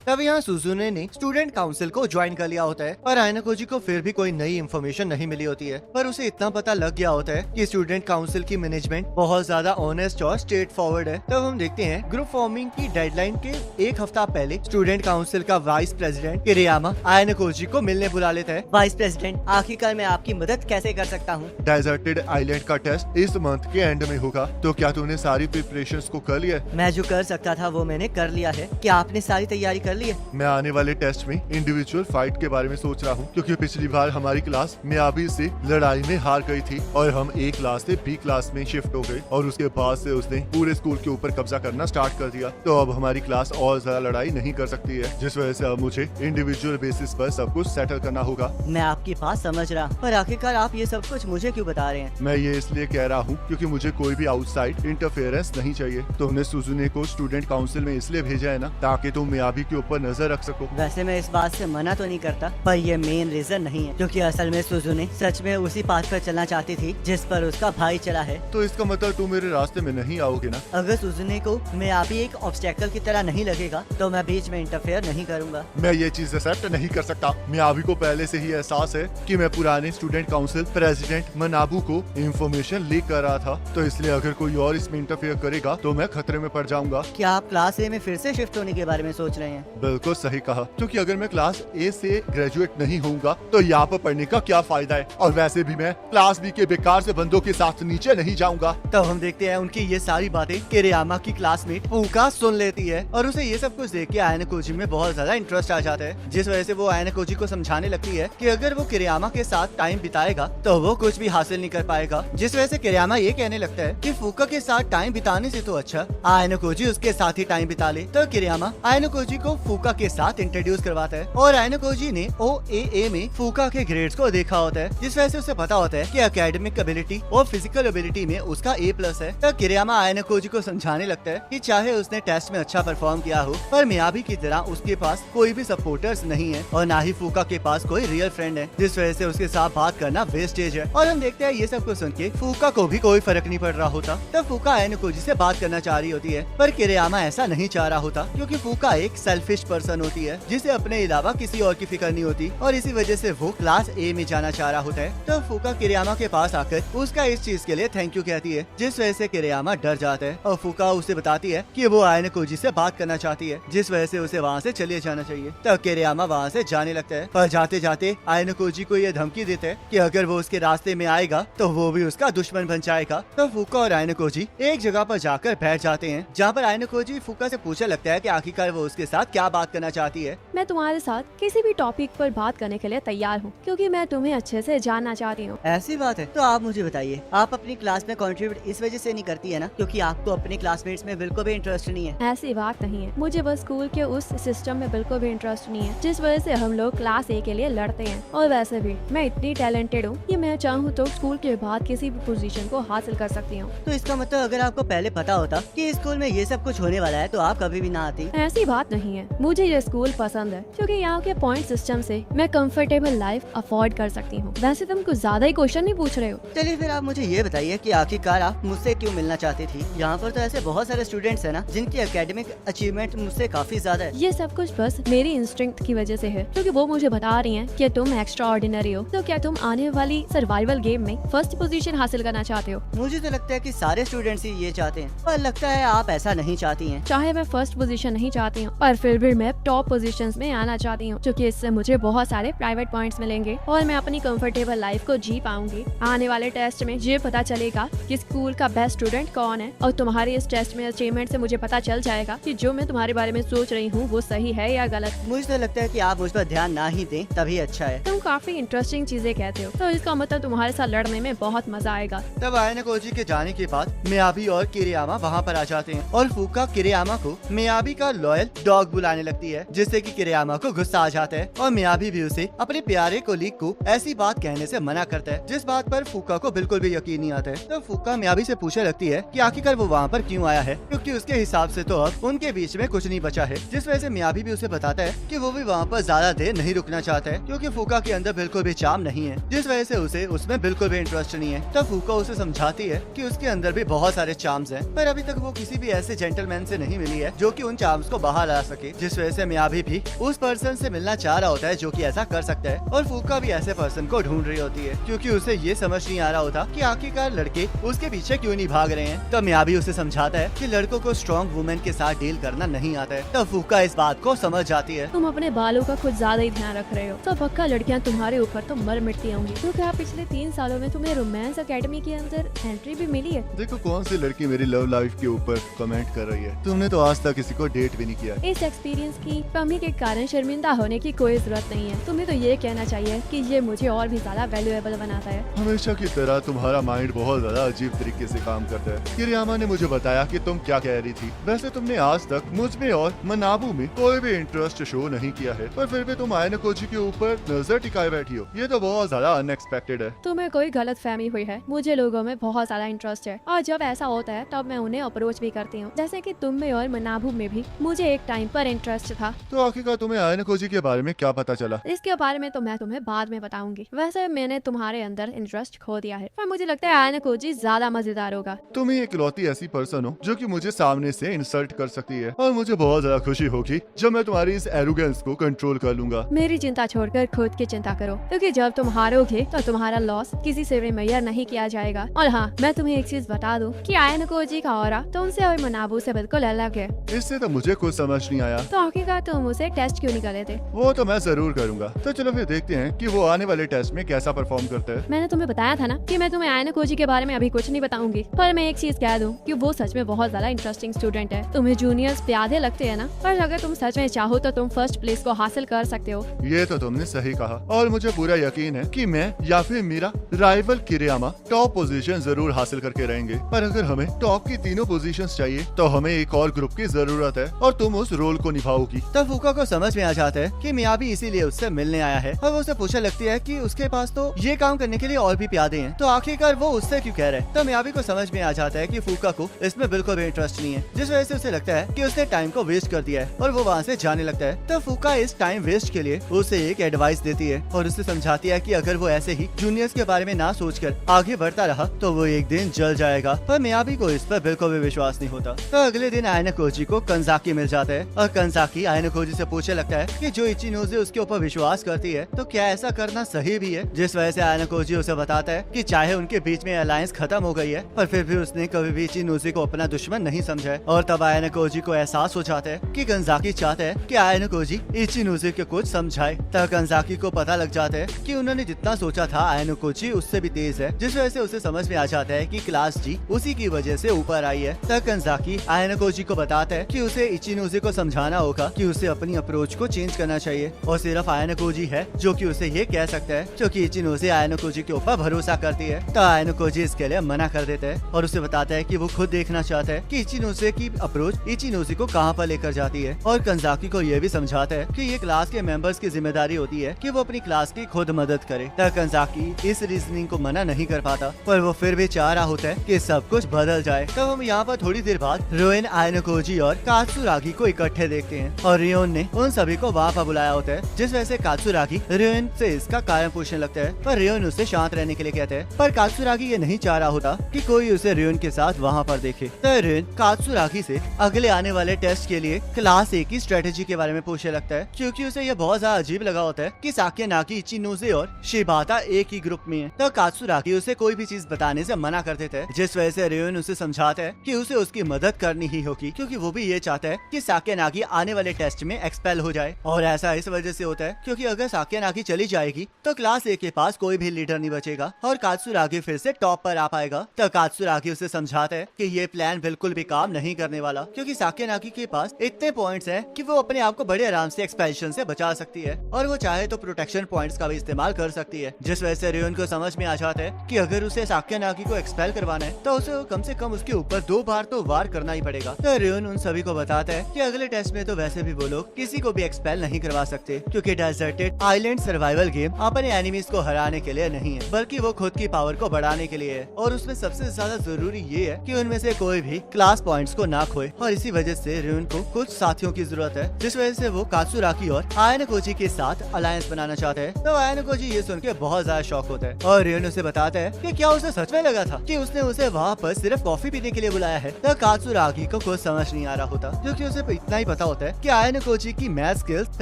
तब यहाँ सुजुने ने स्टूडेंट काउंसिल को ज्वाइन कर लिया होता है और आयनोकोजी को फिर भी कोई नई इन्फॉर्मेशन नहीं मिली होती है, पर उसे इतना पता लग गया होता है कि स्टूडेंट काउंसिल की मैनेजमेंट बहुत ज्यादा ऑनेस्ट और स्ट्रेट फॉरवर्ड है। तब हम देखते हैं ग्रुप फॉर्मिंग की डेडलाइन के एक हफ्ता पहले स्टूडेंट काउंसिल का वाइस प्रेसिडेंट किरियामा आयनोकोजी को मिलने बुला लेता है। वाइस प्रेसिडेंट, आखिरकार मैं आपकी मदद कैसे कर सकता हूँ? डेजर्टेड आइलैंड का टेस्ट इस मंथ के एंड में होगा, तो क्या तूने सारी प्रिपरेशंस को कर लिया है? मैं जो कर सकता था वो मैंने कर लिया है। क्या आपने सारी तैयारी कर ली है? मैं आने वाले टेस्ट में इंडिविजुअल फाइट के बारे में सोच रहा हूँ, क्योंकि पिछली बार हमारी क्लास मियाबी से लड़ाई में हार गई थी और हम ए क्लास से बी क्लास में शिफ्ट हो गए और उसके बाद से उसने पूरे स्कूल के ऊपर कब्जा करना स्टार्ट कर दिया। तो अब हमारी क्लास और ज्यादा लड़ाई नहीं कर सकती है, जिस वजह से अब मुझे इंडिविजुअल बेसिस पर सब कुछ सेटल करना होगा। मैं आपकी बात समझ रहा हूँ, पर आखिरकार आप ये सब कुछ मुझे क्यों बता रहे हैं? मैं ये इसलिए कह रहा हूँ क्योंकि मुझे कोई भी आउटसाइड इंटरफेरेंस नहीं चाहिए। तुमने सुजुने को स्टूडेंट काउंसिल में इसलिए भेजा है ना, ताकि तुम मियाबी के ऊपर नजर रख सको। वैसे मैं इस बात से मना तो नहीं करता, पर ये मेन रीजन नहीं है, क्योंकि असल में सुजुने सच में उसी पाथ पर चलना चाहती थी जिस पर उसका भाई चला है। तो इसका मतलब तुम मेरे रास्ते में नहीं आओगे ना? अगर सुजुने को मियाबी एक ऑब्स्टेकल की तरह नहीं लगेगा तो मैं बीच में इंटरफेयर नहीं करूँगा। मैं ये चीज एक्सेप्ट नहीं कर सकता। मियाबी को पहले से ही एहसास है कि मैं पुराने स्टूडेंट काउंसिल प्रेसिडेंट मनाबू को इंफॉर्मेशन लीक कर रहा था, तो इसलिए अगर कोई और इसमें इंटरफेयर करेगा तो मैं खतरे में पड़ जाऊंगा। क्या आप क्लास ए में फिर से शिफ्ट होने के बारे में सोच रहे हैं? बिल्कुल सही कहा, क्योंकि अगर मैं क्लास ए से ग्रेजुएट नहीं होऊंगा तो यहाँ पर पढ़ने का क्या फायदा है, और वैसे भी मैं क्लास बी के बेकार से बंदों के साथ नीचे नहीं जाऊंगा। तब हम देखते हैं उनकी ये सारी बातें किरियामा की क्लासमेट फूका सुन लेती है और उसे ये सब कुछ देख के आयनोकोजी में बहुत ज्यादा इंटरेस्ट आ जाता है, जिस वजह से वो आयनोकोजी को समझाने लगती है कि अगर वो किरियामा के साथ टाइम बिताएगा तो वो कुछ भी हासिल नहीं कर पाएगा। जिस वजह से किरियामा ये कहने लगता है कि फूका के साथ टाइम बिताने से तो अच्छा आयनोकोजी उसके साथ ही टाइम बिता ले। तो किरियामा आयनोकोजी को फूका के साथ इंट्रोड्यूस करवाता है और आयनोकोजी ने OAA में फूका के ग्रेड्स को देखा होता है, जिस वजह से उसे पता होता है कि एकेडमिक एबिलिटी और फिजिकल एबिलिटी में उसका A+ है। तो किरियामा आयनोकोजी को समझाने लगता है कि चाहे उसने टेस्ट में अच्छा परफॉर्म किया हो, पर मियाबी की तरह उसके पास कोई भी सपोर्टर्स नहीं है और ना ही फूका के पास कोई रियल फ्रेंड है, जिस वजह से उसके साथ बात करना वेस्टेज है। और हम देखते हैं ये सब कुछ सुन के फूका को भी कोई फर्क नहीं पड़ रहा होता। तब फूका आयनोकोजी से बात करना चाह रही होती है, पर किरियामा ऐसा नहीं चाह रहा होता, क्योंकि फूका एक सेल्फिश पर्सन होती है जिसे अपने अलावा किसी और की फिक्र नहीं होती, और इसी वजह से वो क्लास ए में जाना चाह रहा होता है। तो फूका किरियामा के पास आकर उसका इस चीज के लिए थैंक यू कहती है, जिस वजह से किरियामा डर जाता है और फूका उसे बताती है कि वो आयनोकोजी से बात करना चाहती है, जिस वजह से उसे वहाँ से चले जाना चाहिए। तब किरियामा वहाँ से जाने लगता है, पर जाते जाते आयनोकोजी को ये धमकी देते हैं कि अगर वो उसके रास्ते में आएगा तो वो भी उसका दुश्मन बन जाएगा। तो फूका और आयनोकोजी एक जगह पर जाकर बैठ जाते हैं, जहाँ पर आयनोकोजी फूका से पूछने लगता है कि आखिरकार वो उसके साथ क्या बात करना चाहती है। मैं तुम्हारे साथ किसी भी टॉपिक पर बात करने के लिए तैयार हूँ, क्योंकि मैं तुम्हें अच्छे से जानना चाहती हूँ। ऐसी बात है तो आप मुझे बताइए, आप अपनी क्लास में कंट्रीब्यूट इस वजह से नहीं करती है ना क्योंकि आपको अपने क्लासमेट्स में बिल्कुल भी इंटरेस्ट नहीं है? ऐसी बात नहीं है, मुझे बस स्कूल के उस सिस्टम में बिल्कुल भी इंटरेस्ट नहीं है जिस वजह से हम लोग क्लास ए के लिए लड़ते हैं। और वैसे भी मैं इतनी टैलेंटेड हूँ कि मैं चाहूँ तो स्कूल के बाद किसी भी पोजीशन को हासिल कर सकती हूँ। तो इसका मतलब अगर आपको पहले पता होता कि स्कूल में ये सब कुछ होने वाला है तो आप कभी भी ना आती। ऐसी बात नहीं है, मुझे ये स्कूल पसंद है क्योंकि यहाँ के पॉइंट सिस्टम से मैं कंफर्टेबल लाइफ अफोर्ड कर सकती हूँ। वैसे तुम कुछ ज्यादा ही क्वेश्चन नहीं पूछ रहे हो। चलिए फिर आप मुझे ये बताइए कि आखिरकार आप मुझसे क्यों मिलना चाहती थी? यहाँ पर तो ऐसे बहुत सारे स्टूडेंट्स हैं ना जिनकी एकेडमिक अचीवमेंट मुझसे काफी ज्यादा है। ये सब कुछ बस मेरी इंस्टिंक्ट की वजह से है, क्योंकि वो मुझे बता रही हैं कि तुम एक्स्ट्रा ऑर्डिनरी हो। तो क्या तुम आने वाली सर्वाइवल गेम में फर्स्ट पोजीशन हासिल करना चाहते हो? मुझे तो लगता है कि सारे स्टूडेंट्स ही ये चाहते हैं, पर लगता है आप ऐसा नहीं चाहती हैं। चाहे मैं फर्स्ट पोजीशन नहीं चाहती हूँ, पर फिर भी मैं टॉप पोजीशंस में आना चाहती हूँ, क्योंकि इससे मुझे बहुत सारे प्राइवेट पॉइंट्स मिलेंगे और मैं अपनी कंफर्टेबल लाइफ को जी पाऊंगी। आने वाले टेस्ट में ये पता चलेगा कि स्कूल का बेस्ट स्टूडेंट कौन है, और तुम्हारे इस टेस्ट में अचीवमेंट से मुझे पता चल जाएगा कि जो मैं तुम्हारे बारे में सोच रही हूँ वो सही है या गलत। मुझे तो लगता है कि आप मुझ पर ध्यान ना ही दें तभी अच्छा है। तुम काफी इंटरेस्टिंग चीजें कहते हो, तो इसका मतलब तुम्हारे साथ लड़ने में बहुत मजा आएगा। तब आयनोकोजी के जाने के बाद मियाबी और किरियामा वहाँ पर आ जाते हैं और फूका किरियामा को मियाबी का लॉयल डॉग बुलाने लगती है, जिससे कि किरियामा को गुस्सा आ जाता है और मियाबी भी उसे अपने प्यारे कोलीग को ऐसी बात कहने से मना करता है, जिस बात पर फूका को बिल्कुल भी यकीन नहीं आता है। तो फूका मियाबी से पूछने लगती है कि आखिरकार वो वहाँ पर क्यों आया है, क्योंकि उसके हिसाब से तो अब उनके बीच में कुछ नहीं बचा है। जिस वजह से मियाबी भी उसे बताता है कि वो भी वहाँ पर ज्यादा देर नहीं रुकना चाहता है, क्योंकि फूका के अंदर बिल्कुल भी चार्म नहीं है, जिस वजह से उसे उसमें बिल्कुल भी इंटरेस्ट नहीं है। तब फूका उसे समझाती है कि उसके अंदर भी बहुत सारे चार्म्स हैं, पर अभी तक वो किसी भी ऐसे जेंटलमैन से नहीं मिली है जो कि उन चार्म्स को बाहर ला सके। जिस वजह से मियाबी भी उस पर्सन से मिलना चाह रहा होता है जो कि ऐसा कर सकता है, और फूका भी ऐसे पर्सन को ढूंढ रही होती है क्योंकि उसे ये समझ नहीं आ रहा होता कि आखिरकार लड़के उसके पीछे क्यों नहीं भाग रहे हैं। तब मियाबी उसे समझाता है कि लड़कों को स्ट्रॉन्ग वुमेन के साथ डील करना नहीं आता है। तब फूका इस बात को समझ जाती है। तुम अपने बालों का कुछ ज्यादा ही ध्यान रख रहे हो, तो पक्का लड़कियां तुम्हारे ऊपर तो मर मिटती होंगी। तो क्या पिछले 3 सालों में तुम्हें रोमांस एकेडमी के अंदर एंट्री भी मिली है? देखो कौन सी लड़की मेरी लव लाइफ के ऊपर कमेंट कर रही है। तुमने तो आज तक किसी को डेट भी नहीं किया। इस एक्सपीरियंस की कमी के कारण शर्मिंदा होने की कोई जरूरत नहीं है। तुम्हें तो ये कहना चाहिए कि ये मुझे और भी ज्यादा वैल्यूएबल बनाता है। हमेशा की तरह तुम्हारा माइंड बहुत ज्यादा अजीब तरीके से काम करता है। किरियामा ने मुझे बताया कि तुम क्या कह रही थी। वैसे तुमने आज तक मुझ में और मनाबू में कोई भी इंटरेस्ट शो नहीं किया है, पर फिर भी तुम आयना कोजी के ऊपर नजर टिकाए बैठी हो। ये तो बहुत ज्यादा अनएक्सपेक्टेड है। तुम्हें कोई गलत फहमी हुई है। मुझे लोगों में बहुत ज्यादा इंटरेस्ट है और जब ऐसा होता है तब मैं उन्हें अप्रोच भी करती हूँ। जैसे कि तुम में और मनाबू में भी मुझे एक टाइम पर इंटरेस्ट था। तो आखिरकार तुम्हें आयना कोजी के बारे में क्या पता चला? इसके बारे में तो मैं तुम्हें बाद में बताऊंगी। वैसे मैंने तुम्हारे अंदर इंटरेस्ट खो दिया है, पर मुझे लगता है आयना कोजी ज्यादा मजेदार होगा। तुम ही इकलौती ऐसी पर्सन हो जो कि मुझे सामने से इंसल्ट कर सकती है, और मुझे बहुत ज्यादा खुशी होगी जब मैं तुम्हारी इस एरोगेंस को कंट्रोल कर लूंगा। मेरी चिंता छोड़कर खुद की चिंता करो, क्योंकि जब तुम हारोगे तो तुम्हारा लॉस किसी से भी मेजर नहीं किया जाएगा। और हाँ, मैं तुम्हें एक चीज बता दूं कि आयना कोजी का ऑरा तुमसे और मनाबू से बिल्कुल अलग है। इससे तो मुझे कुछ समझ नहीं आया। तो आखिरकार तुम उसे टेस्ट क्यों नहीं कर लेते? वो तो मैं जरूर करूंगा। तो चलो फिर देखते हैं कि वो आने वाले टेस्ट में कैसा परफॉर्म करता है। मैंने तुम्हें बताया था ना कि मैं तुम्हें आयना कोजी के बारे में अभी कुछ नहीं बताऊंगी, पर मैं एक चीज कह दूं कि वो सच में बहुत ज्यादा इंटरेस्टिंग स्टूडेंट है। तुम्हें जूनियर्स पे आधे लगते हैं ना, पर अगर तुम सच में चाहो तो तुम फर्स्ट प्लेस को हासिल कर सकते हो। ये तो तुमने सही कहा, और मुझे पूरा यकीन है कि मैं या फिर मेरा राइवल किरियामा टॉप पोजीशन जरूर हासिल करके रहेंगे। पर अगर हमें टॉप की तीनों पोजीशंस चाहिए तो हमें एक और ग्रुप की जरूरत है, और तुम उस रोल को निभाओगी। तब फूका को समझ में आ जाता है कि मियाबी इसीलिए उससे मिलने आया है, और वो उसे पूछने लगती है कि उसके पास तो ये काम करने के लिए और भी प्यादे हैं, तो आखिरकार वो उससे क्यों कह रहे हैं। तब मियाबी को समझ में आ जाता है कि फूका को इसमें बिल्कुल भी इंटरेस्ट नहीं है, जिस वजह से उसे लगता है कि उसने टाइम को वेस्ट कर दिया है, और वो वहाँ से जाने लगता है। तब फूका इस टाइम वेस्ट के लिए उसे एक एडवाइस देती है और उसे समझाती है कि अगर वो ऐसे ही जूनियर्स के बारे में ना सोचकर आगे बढ़ता रहा तो वो एक दिन जल जाएगा। पर मियाबी को इस पर बिल्कुल भी विश्वास नहीं होता। तो अगले दिन आयना कोजी को कंजाकी मिल जाता है, और कंजाकी आयना कोजी से पूछने लगता है कि जो इचिनोजे उसके ऊपर विश्वास करती है तो क्या ऐसा करना सही भी है। जिस वजह से आयना कोजी उसे बताता है कि चाहे उनके बीच में अलायंस खत्म हो गई है, पर फिर भी उसने कभी भी इचिनोजे को अपना दुश्मन नहीं समझा है। और तब आयना कोजी को एहसास हो जाता है कि कंजाकी चाहता है कि आयना कोजी इचिनोजे के कुछ समझाए। तब कंजाकी को पता लग जाता है कि उन्होंने जितना सोचा था आयना कोजी उससे भी तेज है, जिस वजह से उसे समझ में आ जाता है कि क्लास जी उसी की वजह से ऊपर आई है। तब कंजाकी आयना कोजी को बताता है कि उसे इचिनोजे को समझाना होगा कि उसे अपनी अप्रोच को चेंज करना चाहिए, और सिर्फ आयना कोजी है जो कि उसे ये कह सकता है, क्योंकि इचिनोजे आयना कोजी के ऊपर भरोसा करती है। तो आयना कोजी इसके लिए मना कर देता है और उसे बताता है कि वो खुद देखना चाहता है कि इचिनोजे की अप्रोच इचिनोजे को कहाँ पर लेकर जाती है। और कंजाकी को ये भी समझाता है कि ये क्लास के मेंबर्स की जिम्मेदारी होती है कि वो अपनी क्लास की खुद मदद करे। तब कंजाकी इस रीजनिंग को मना नहीं कर पाता, पर वो फिर भी चाह रहा होता है कि सब कुछ बदल जाए। तब हम यहाँ पर थोड़ी देर बाद रोएन, आयना कोजी और कात्सुरागी को इकट्ठे देखते हैं, और रियोन ने उन सभी को वहाँ पर बुलाया होता है, जिस वजह से कात्सुरागी रियोन से इसका कारण पूछने लगता है, पर रियोन उसे शांत रहने के लिए कहते हैं। पर कात्सुरागी ये नहीं चाह रहा होता कि कोई उसे रियोन के साथ वहाँ पर देखे। तो रियोन कात्सुरागी से अगले आने वाले टेस्ट के लिए क्लास ए की स्ट्रेटेजी के बारे में पूछने लगता है, क्योंकि उसे यह बहुत ज्यादा अजीब लगा होता है कि साकेनागी, इचिनोजे और शिबाता एक ही ग्रुप में है। तो कात्सुरागी उसे कोई भी चीज बताने से मना कर देता है, जिस वजह से रियोन उसे समझाता है कि उसे उसकी मदद करनी ही होगी, क्योंकि वो भी ये चाहता है कि साकेनागी आने वाले टेस्ट में एक्सपेल हो जाए। और ऐसा इस वजह से होता है क्योंकि अगर साकेनागी चली जाएगी तो क्लास ए के पास कोई भी लीडर नहीं बचेगा, और कात्सुरागी फिर से टॉप पर आ पाएगा। तो कात्सुरागी उसे समझाता है कि ये प्लान बिल्कुल भी काम नहीं करने वाला, क्योंकि साकेनागी के पास इतने पॉइंट्स हैं कि वो अपने आप को बड़े आराम से एक्सपेल्शन से बचा सकती है, और वो चाहे तो प्रोटेक्शन पॉइंट्स का भी इस्तेमाल कर सकती है। जिस वजह से रियोन को समझ में आ जाता है कि अगर उसे साकेनागी को एक्सपेल करवाना है तो उसे कम से कम उसके ऊपर 2 बार तो वार करना ही पड़ेगा। तो रियोन उन सभी को बताता है कि अगले टेस्ट में तो वैसे भी वो लोग किसी को भी एक्सपेल नहीं करवा सकते, क्योंकि डेजर्टेड आइलैंड सर्वाइवल गेम अपने एनिमीज को हराने के लिए नहीं है, बल्कि वो खुद की पावर को बढ़ाने के लिए है। और उसमें सबसे ज्यादा जरूरी ये है कि उनमें से कोई भी क्लास पॉइंट्स को ना खोए, और इसी वजह से रियोन को कुछ साथियों की जरूरत है, जिस वजह से वो कात्सुरागी और आयना कोजी के साथ अलायंस बनाना चाहते हैं। तो आयना कोजी ये सुन के बहुत ज्यादा शॉक होता है, और रियोन उसे बताता है कि क्या उसे सच में लगा था कि उसने उसे वहाँ पर सिर्फ कॉफी पीने के लिए बुलाया है। तो कात्सुरागी को कुछ समझ नहीं आ रहा होता, क्योंकि उसे इतना ही पता पता होता है कि आयनो कोजी की मैथ स्किल्स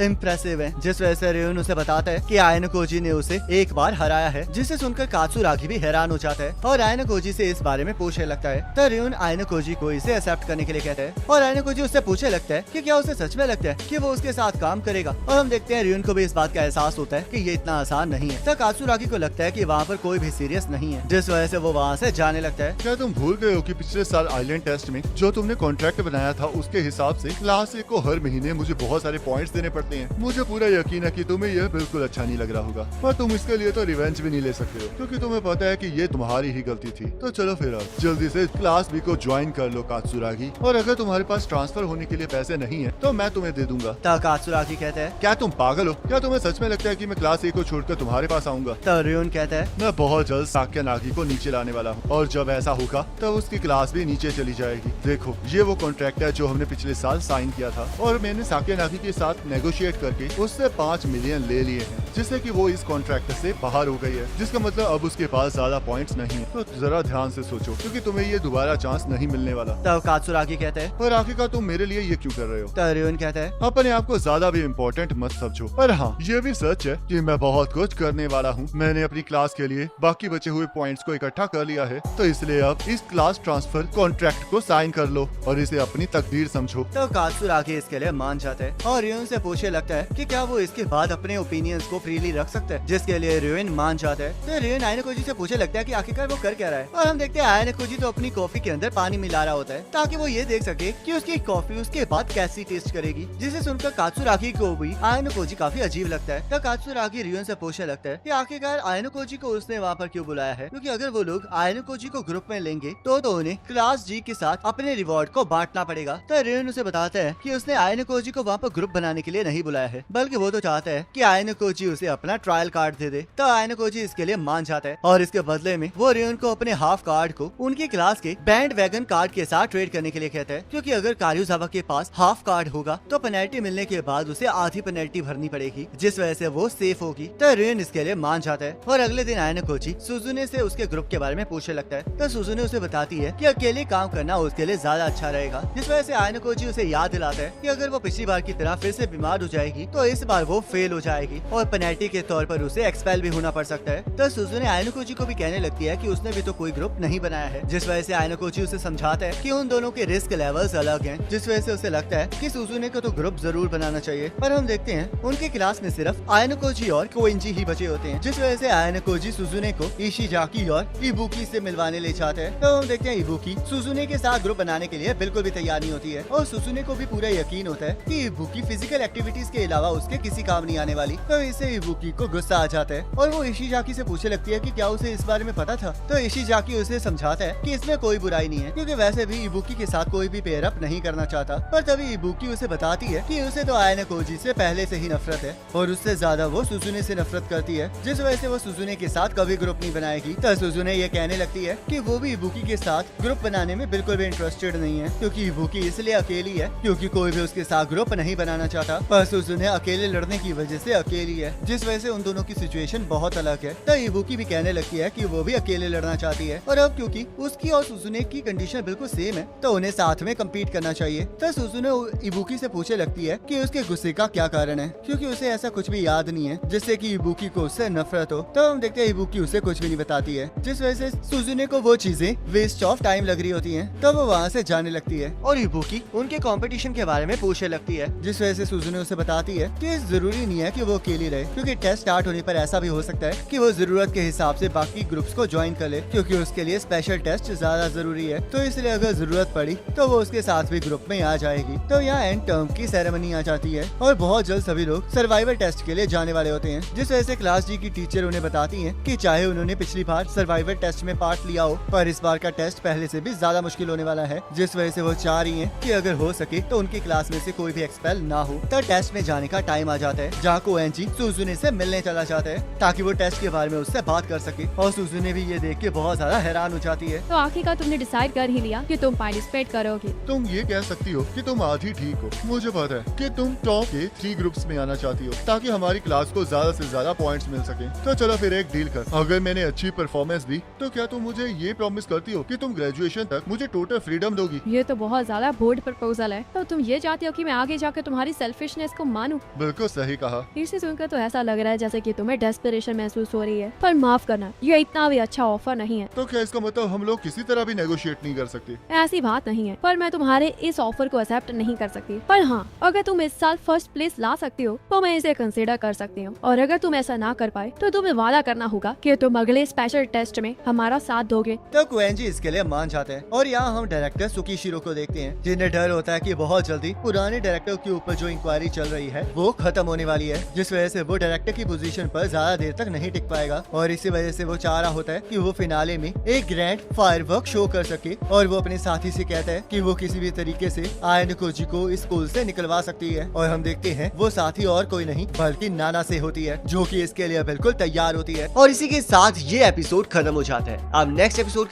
इम्प्रेसिव है, जिस वजह से रियोन उसे बताता है कि आयनो कोजी ने उसे एक बार हराया है, जिसे सुनकर कात्सुरागी भी हैरान हो जाता है और आयनो कोजी से इस बारे में पूछने लगता है। तो रियोन आयनो कोजी को इसे एक्सेप्ट करने के लिए कहता है और आयनो कोजी उससे पूछने लगता है कि क्या उसे सच में लगता है कि वो उसके साथ काम करेगा। और हम देखते हैं रियोन को भी इस बात का एहसास होता है कि ये इतना आसान नहीं है। तो कात्सुरागी को लगता है कि वहाँ पर कोई भी सीरियस नहीं है, जिस वजह से वो वहाँ से जाने लगता है। क्या तुम भूल गए हो कि पिछले साल आइलैंड टेस्ट में जो तुमने कॉन्ट्रैक्ट बनाया था उसके हिसाब से क्लास 1 को हर महीने मुझे बहुत सारे पॉइंट्स देने पड़ते हैं। मुझे पूरा यकीन है कि तुम्हें यह बिल्कुल अच्छा नहीं लग रहा होगा, पर तुम इसके लिए तो रिवेंज भी नहीं ले सकते हो क्योंकि तुम्हें पता है कि ये तुम्हारी ही गलती थी। तो चलो फिर अब जल्दी से क्लास बी को ज्वाइन कर लो कात्सुरागी, और अगर तुम्हारे पास ट्रांसफर होने के लिए पैसे नहीं है तो मैं तुम्हें दे दूंगा। तो कात्सुरागी कहता है क्या तुम पागल हो? क्या तुम्हें सच में लगता है कि मैं क्लास 1 को छोड़कर तुम्हारे पास आऊंगा? तो रियोन कहता है मैं बहुत जल्द साक्यानागी को नीचे लाने वाला हूँ, और जब ऐसा होगा तब उसकी क्लास भी नीचे चली जाएगी। देखो ये वो कॉन्ट्रैक्ट है जो हमने पिछले साल साइन किया था, और मैंने साक्यानागी के साथ नेगोशिएट करके उससे 5 मिलियन ले लिए हैं, जिससे कि वो इस कॉन्ट्रैक्ट से बाहर हो गई है, जिसका मतलब अब उसके पास ज्यादा पॉइंट्स नहीं है। तो जरा ध्यान से सोचो क्योंकि तुम्हें ये दोबारा चांस नहीं मिलने वाला। तो कात्सुरागी कहता है और आखिरकार तुम मेरे लिए ये क्यों कर रहे हो? तो रियोन कहता है अपने आप को ज्यादा भी इम्पोर्टेंट मत समझो। पर हाँ ये भी सच है कि मैं बहुत कुछ करने वाला हूँ। मैंने अपनी क्लास के लिए बाकी बचे हुए पॉइंट्स को इकट्ठा कर लिया है, तो इसलिए अब इस क्लास ट्रांसफर कॉन्ट्रैक्ट को साइन कर लो और इसे अपनी तकदीर समझो। तो कात्सुरागी इसके लिए मान जाता है और रियोन से पूछने लगता है कि क्या वो इसके बाद अपने ओपिनियंस को फ्रीली रख सकता है, जिसके लिए रियोन मान जाता है। तो रियोन आयनो कोजी से पूछने लगता है कि आखिरकार वो कर क्या रहा है, और हम देखते हैं आयनो कोजी तो अपनी कॉफी के अंदर पानी मिला रहा होता है ताकि वो ये देख सके कि उसकी कॉफी उसके बाद कैसी टेस्ट करेगी, जिसे सुनकर कात्सुरागी को भी आयनो कोजी काफी अजीब लगता है। तो कात्सुरागी रियोन से पूछने लगता है कि आखिरकार आयनो कोजी को उसने वहाँ पर क्यों बुलाया है, क्योंकि अगर वो लोग आयनो कोजी को ग्रुप में लेंगे तो उन्हें क्लास जी के साथ अपने रिवॉर्ड को बांटना पड़ेगा। तो रियोन उसे बताता है कि उसने आयनो कोजी को वहाँ पर ग्रुप बनाने के लिए नहीं बुलाया है, बल्कि वो तो चाहता है कि आयनो कोजी उसे अपना ट्रायल कार्ड दे दे। तो आयनो कोजी इसके लिए मान जाता है और इसके बदले में वो रियोन को अपने हाफ कार्ड को उनकी क्लास के बैंड वैगन कार्ड के साथ ट्रेड करने के लिए कहता है, क्योंकि अगर कारुजावा के पास हाफ कार्ड होगा तो पेनल्टी मिलने के बाद उसे आधी पेनल्टी भरनी पड़ेगी, जिस वजह से वो सेफ होगी। तो रियोन इसके लिए मान जाता है और अगले दिन आयनो कोजी सुजुने से उसके ग्रुप के बारे में पूछने लगता है। तो सुजुने उसे बताती है कि अकेले काम करना उसके लिए ज्यादा अच्छा रहेगा, जिस वजह से आयनो कोजी उसे याद दिलाता है कि अगर वो पिछली बार की तरह फिर से बीमार हो जाएगी तो इस बार वो फेल हो जाएगी और पेनल्टी के तौर पर उसे एक्सपेल भी होना पड़ सकता है। तो सुजुने आयनो कोजी को भी कहने लगती है कि उसने भी तो कोई ग्रुप नहीं बनाया है, जिस वजह से आयनो कोजी उसे समझाता है कि उन दोनों के रिस्क लेवल्स अलग हैं, जिस वजह से उसे लगता है कि सुजुने को तो ग्रुप जरूर बनाना चाहिए। पर हम देखते हैं उनकी क्लास में सिर्फ आयनो कोजी और कोइंजी ही बचे होते हैं, जिस वजह से आयनो कोजी सुजुने को इशिजाकी और इबुकी से मिलवाने ले जाते हैं। तो हम देखते हैं इबुकी सुजुने के साथ ग्रुप बनाने के लिए बिल्कुल भी तैयार नहीं होती है और सुजुने को भी पूरा यकीन होता है कि इबुकी फिजिकल एक्टिविटीज के अलावा उसके किसी काम नहीं आने वाली। तो इससे इबुकी को गुस्सा आ जाता है और वो इशिजाकी से पूछने लगती है कि क्या उसे इस बारे में पता था। तो इशिजाकी उसे समझाता है कि इसमें कोई बुराई नहीं है, क्योंकि वैसे भी इबुकी के साथ कोई भी पेयर अप नहीं करना चाहता। पर तभी इबुकी उसे बताती है कि उसे तो आयनो कोजी से पहले से ही नफरत है और उससे ज्यादा वो सुजुने से नफरत करती है, जिस वजह से वो सुजुने के साथ कभी ग्रुप नहीं बनाएगी। तो सुजुने ये कहने लगती है कि वो भी इबुकी के साथ ग्रुप बनाने में बिल्कुल भी इंटरेस्टेड नहीं है, क्योंकि इबुकी इसलिए अकेली है क्योंकि कोई भी उसके साथ ग्रुप नहीं बनाना चाहता। पर सुजुने अकेले लड़ने की वजह से अकेली है, जिस वजह से उन दोनों की सिचुएशन बहुत अलग है। तो इबुकी भी कहने लगती है कि वो भी अकेले लड़ना चाहती है और अब क्योंकि उसकी और सुजुने की कंडीशन बिल्कुल सेम है तो उन्हें साथ में कम्पीट करना चाहिए। तो सुजुने इबुकी से पूछने लगती है कि उसके गुस्से का क्या कारण है, क्योंकि उसे ऐसा कुछ भी याद नहीं है जिससे कि इबुकी को उससे नफरत हो। तो हम देखते हैं इबुकी उसे कुछ भी नहीं बताती है, जिस वजह से सुजुने को वो चीजें वेस्ट ऑफ टाइम लग रही होती हैं। तो वो वहाँ से जाने लगती है और इबुकी उनके कंपटीशन के बारे में पूछने लगती है, जिस वजह से सुजुने उसे बताती है कि जरूरी नहीं है कि वो अकेली रहे, क्योंकि टेस्ट स्टार्ट होने पर ऐसा भी हो सकता है कि वो जरूरत के हिसाब से बाकी ग्रुप्स को ज्वाइन कर ले, क्योंकि उसके लिए स्पेशल टेस्ट ज्यादा जरूरी है। तो इसलिए अगर जरूरत पड़ी तो वो उसके साथ भी ग्रुप में आ जाएगी। तो यहाँ एंड टर्म की सेरेमनी आ जाती है और बहुत जल्द सभी लोग सर्वाइवल टेस्ट के लिए जाने वाले होते हैं, जिस वजह से क्लास जी की टीचर उन्हें बताती है कि चाहे उन्होंने पिछली बार सर्वाइवल टेस्ट में पार्ट लिया हो, पर इस बार का टेस्ट पहले से भी ज्यादा मुश्किल होने वाला है, जिस वजह से वो चाह रही है कि अगर हो सके तो उनकी क्लास में से कोई भी एक्सपेल ना हो। तो टेस्ट में जाने का टाइम आ जाता है, जहाँ कोएंजी सुजुने से मिलने चला जाता है ताकि वो टेस्ट के बारे में उससे बात कर सके, और सुजुने भी ये देख के बहुत ज्यादा हैरान हो जाती है। तो आखिरकार तुमने डिसाइड कर ही लिया कि तुम पार्टिसिपेट करोगे। तुम ये कह सकती हो कि तुम आधी ठीक हो। मुझे पता है कि तुम टॉप के 3 ग्रुप्स में आना चाहती हो ताकि हमारी क्लास को ज्यादा से ज्यादा पॉइंट्स मिल सके। तो चलो फिर एक डील कर, अगर मैंने अच्छी परफॉर्मेंस दी तो क्या तुम मुझे ये प्रॉमिस करती हो कि तुम ग्रेजुएशन तक मुझे टोटल फ्रीडम दोगी? ये तो बहुत ज्यादा बोल्ड प्रपोजल है। तो तुम ये चाहती हो कि मैं आगे जाकर तुम्हारी सेल्फिशनेस को मानूं? बिल्कुल सही कहा। इसे सुनकर तो ऐसा लग रहा है जैसे कि तुम्हें डेस्परेशन महसूस हो रही है, पर माफ करना, ये इतना भी अच्छा ऑफर नहीं है। तो क्या इसका मतलब हम लोग किसी तरह भी नेगोशिएट नहीं कर सकते? ऐसी बात नहीं है, पर मैं तुम्हारे इस ऑफर को एक्सेप्ट नहीं कर सकती। पर हाँ, अगर तुम इस साल फर्स्ट प्लेस ला सकती हो तो मैं इसे कंसीडर कर सकती हूँ, और अगर तुम ऐसा ना कर पाए तो तुम्हें वादा करना होगा कि तुम अगले स्पेशल टेस्ट में हमारा साथ दोगे। तो क्वेंजी इसके लिए मान जाते हैं और यहाँ हम डायरेक्टर सुकीशिरो को देखते हैं, जिन्हें डर होता है कि बहुत जल्दी पुराने डायरेक्टर के ऊपर जो इंक्वायरी चल रही है वो खत्म होने वाली है, जिस वजह से वो डायरेक्टर की पोजीशन पर ज्यादा देर तक नहीं टिक पाएगा, और इसी वजह से वो चाह रहा होता है कि वो फिनाले में एक ग्रैंड फायरवर्क शो कर सके, और वो अपने साथी से कहता है कि वो किसी भी तरीके से आयन कोजी को इस स्कूल से निकलवा सकती है, और हम देखते हैं वो साथी और कोई नहीं बल्कि नाना से होती है, जो कि इसके लिए बिल्कुल तैयार होती है। और इसी के साथ ये एपिसोड खत्म हो जाता है। अब नेक्स्ट एपिसोड